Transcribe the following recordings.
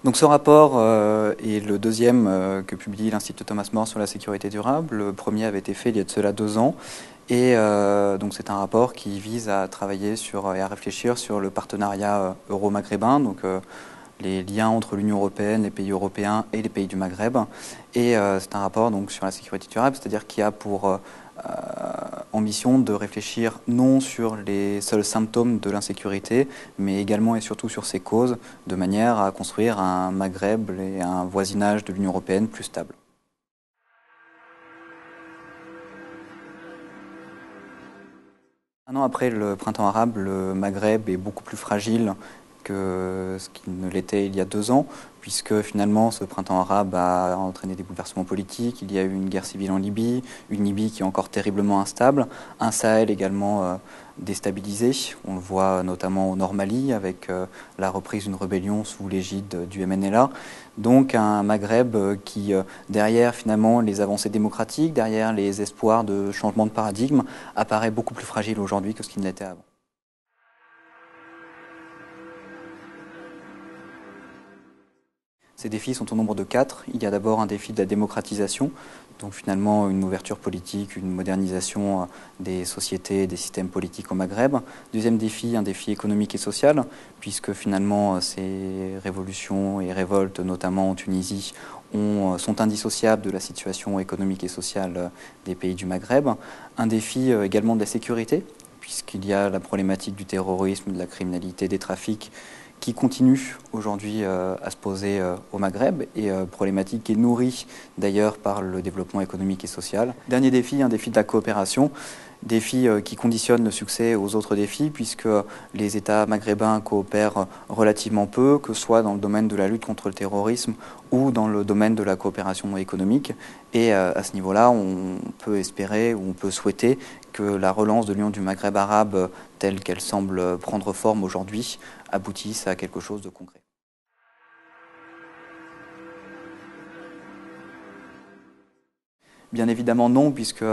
Donc ce rapport est le deuxième que publie l'Institut Thomas More sur la sécurité durable. Le premier avait été fait il y a de cela 2 ans. Et donc c'est un rapport qui vise à travailler sur et à réfléchir sur le partenariat euro-maghrébin, donc les liens entre l'Union européenne, les pays européens et les pays du Maghreb. Et c'est un rapport donc sur la sécurité durable, c'est-à-dire qui a pour ambition de réfléchir non sur les seuls symptômes de l'insécurité, mais également et surtout sur ses causes, de manière à construire un Maghreb et un voisinage de l'Union européenne plus stable. Un an après le printemps arabe, le Maghreb est beaucoup plus fragile que ce qu'il ne l'était il y a 2 ans, puisque finalement ce printemps arabe a entraîné des bouleversements politiques. Il y a eu une guerre civile en Libye, une Libye qui est encore terriblement instable, un Sahel également déstabilisé. On le voit notamment au Nord Mali avec la reprise d'une rébellion sous l'égide du MNLA. Donc un Maghreb qui, derrière finalement les avancées démocratiques, derrière les espoirs de changement de paradigme, apparaît beaucoup plus fragile aujourd'hui que ce qu'il n'était avant. Ces défis sont au nombre de 4. Il y a d'abord un défi de la démocratisation, donc finalement une ouverture politique, une modernisation des sociétés et des systèmes politiques au Maghreb. Deuxième défi, un défi économique et social, puisque finalement ces révolutions et révoltes, notamment en Tunisie, sont indissociables de la situation économique et sociale des pays du Maghreb. Un défi également de la sécurité, puisqu'il y a la problématique du terrorisme, de la criminalité, des trafics, qui continue aujourd'hui à se poser au Maghreb et problématique qui est nourrie d'ailleurs par le développement économique et social. Dernier défi, un défi de la coopération, défi qui conditionne le succès aux autres défis puisque les États maghrébins coopèrent relativement peu, que ce soit dans le domaine de la lutte contre le terrorisme ou dans le domaine de la coopération économique. Et à ce niveau-là, on peut espérer ou on peut souhaiter que la relance de l'Union du Maghreb arabe, telle qu'elle semble prendre forme aujourd'hui, aboutisse à quelque chose de concret. Bien évidemment non, puisque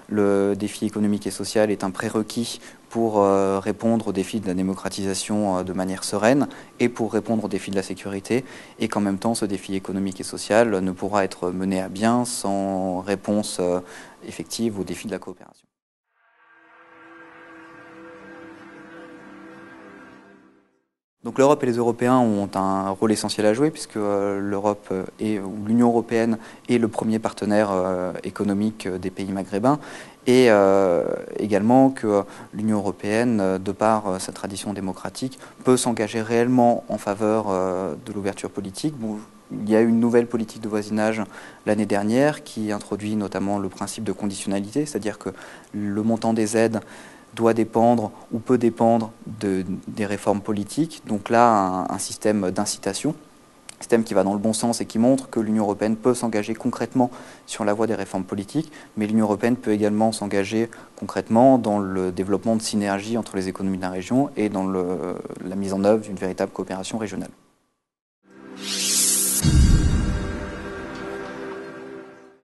le défi économique et social est un prérequis pour répondre aux défis de la démocratisation de manière sereine et pour répondre aux défis de la sécurité, et qu'en même temps ce défi économique et social ne pourra être mené à bien sans réponse effective aux défis de la coopération. Donc l'Europe et les Européens ont un rôle essentiel à jouer puisque l'Europe ou l'Union européenne est le premier partenaire économique des pays maghrébins et également que l'Union européenne, de par sa tradition démocratique, peut s'engager réellement en faveur de l'ouverture politique. Bon, il y a une nouvelle politique de voisinage l'année dernière qui introduit notamment le principe de conditionnalité, c'est-à-dire que le montant des aides doit dépendre ou peut dépendre des réformes politiques. Donc là, un système d'incitation, un système qui va dans le bon sens et qui montre que l'Union européenne peut s'engager concrètement sur la voie des réformes politiques, mais l'Union européenne peut également s'engager concrètement dans le développement de synergies entre les économies de la région et dans la mise en œuvre d'une véritable coopération régionale.